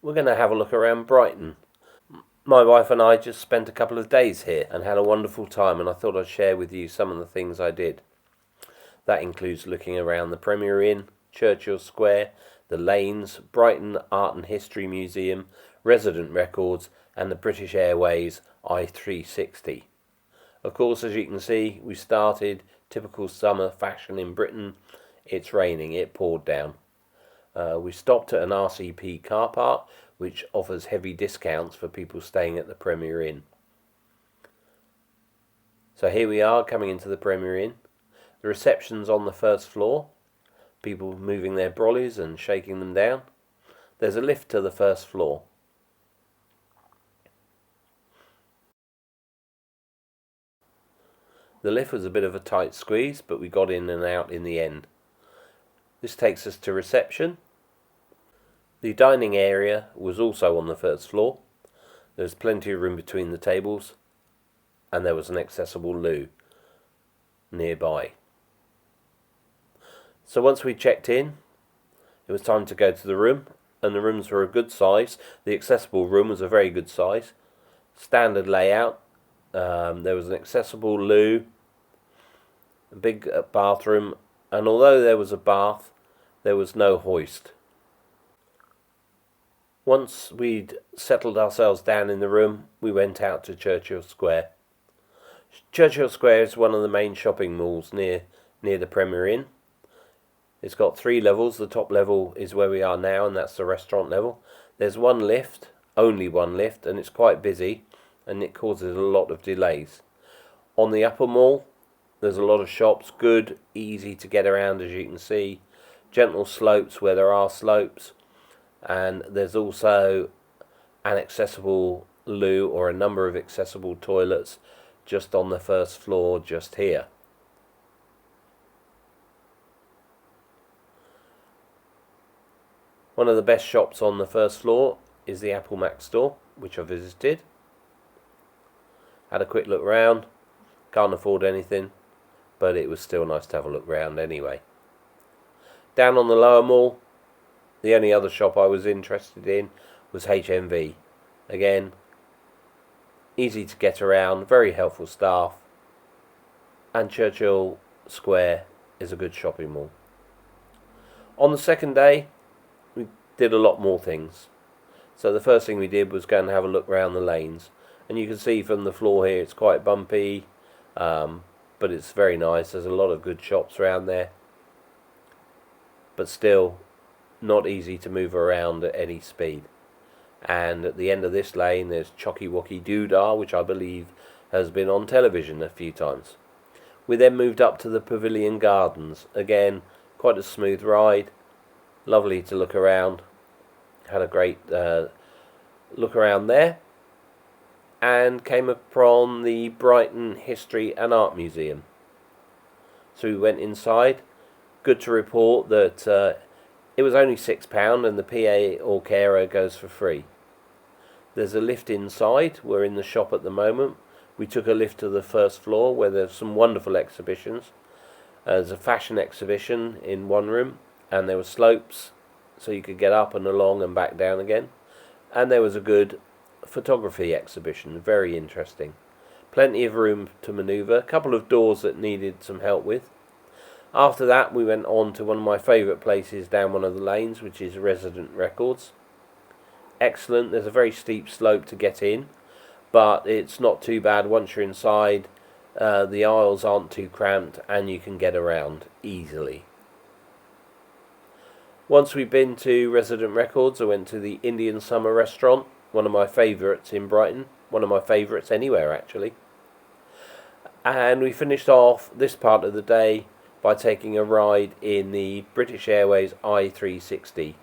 We're going to have a look around Brighton. My wife and I just spent a couple of days here and had a wonderful time, and I thought I'd share with you some of the things I did. That includes looking around the Premier Inn, Churchill Square, the lanes, Brighton Art and History Museum, Resident Records, and the British Airways i360. Of course, as you can see, we started typical summer fashion in Britain. It's raining, it poured down. We stopped at an RCP car park, which offers heavy discounts for people staying at the Premier Inn. So here we are coming into the Premier Inn. The reception's on the first floor. People moving their brollies and shaking them down. There's a lift to the first floor. The lift was a bit of a tight squeeze, but we got in and out in the end. This takes us to reception. The dining area was also on the first floor. There was plenty of room between the tables, and there was an accessible loo nearby. So once we checked in, it was time to go to the room, and the rooms were a good size. The accessible room was a very good size. Standard layout. There was an accessible loo, a big bathroom, and although there was a bath, there was no hoist. Once we'd settled ourselves down in the room, we went out to Churchill Square. Churchill Square is one of the main shopping malls near the Premier Inn. It's got 3 levels. The top level is where we are now, and that's the restaurant level. There's one lift, only one lift, and it's quite busy, and it causes a lot of delays. On the upper mall, there's a lot of shops, good, easy to get around, as you can see. Gentle slopes where there are slopes. And there's also an accessible loo, or a number of accessible toilets, just on the first floor, just here. One of the best shops on the first floor is the Apple Mac store, which I visited. Had a quick look round. Can't afford anything, but it was still nice to have a look round anyway. Down on the lower mall, the only other shop I was interested in was HMV. Again, easy to get around, very helpful staff, and Churchill Square is a good shopping mall. On the second day, we did a lot more things. So the first thing we did was go and have a look around the lanes. And you can see from the floor here it's quite bumpy, but it's very nice. There's a lot of good shops around there, but still not easy to move around at any speed. And at the end of this lane there's Chocky Wocky Doodah, which I believe has been on television a few times. We then moved up to the Pavilion Gardens. Again, quite a smooth ride, lovely to look around. Had a great look around there, and came upon the Brighton History and Art Museum. So we went inside. Good to report that it was only £6 and the PA or carer goes for free. There's a lift inside. We're in the shop at the moment. We took a lift to the first floor where there's some wonderful exhibitions. There's a fashion exhibition in one room, and there were slopes so you could get up and along and back down again. And there was a good photography exhibition, very interesting. Plenty of room to manoeuvre, a couple of doors that needed some help with. After that we went on to one of my favourite places down one of the lanes, which is Resident Records. Excellent. There's a very steep slope to get in, but it's not too bad once you're inside. The aisles aren't too cramped and you can get around easily. Once we've been to Resident Records, I went to the Indian Summer Restaurant, one of my favourites in Brighton, one of my favourites anywhere actually. And we finished off this part of the day by taking a ride in the British Airways i360,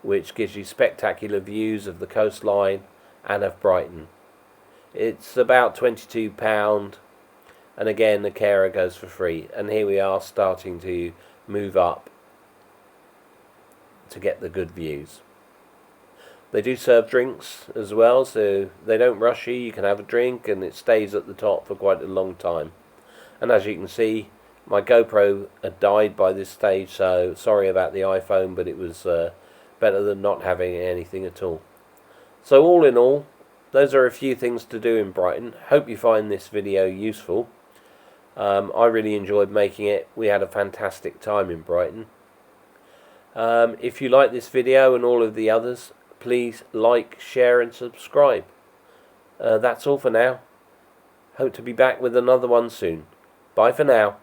which gives you spectacular views of the coastline and of Brighton. It's about £22, and again the carer goes for free. And here we are starting to move up to get the good views. They do serve drinks as well, so they don't rush you. You can have a drink and it stays at the top for quite a long time. And as you can see, my GoPro had died by this stage, so sorry about the iPhone, but it was better than not having anything at all. So all in all, those are a few things to do in Brighton. Hope you find this video useful. I really enjoyed making it. We had a fantastic time in Brighton. If you like this video and all of the others, please like, share and subscribe. That's all for now. Hope to be back with another one soon. Bye for now.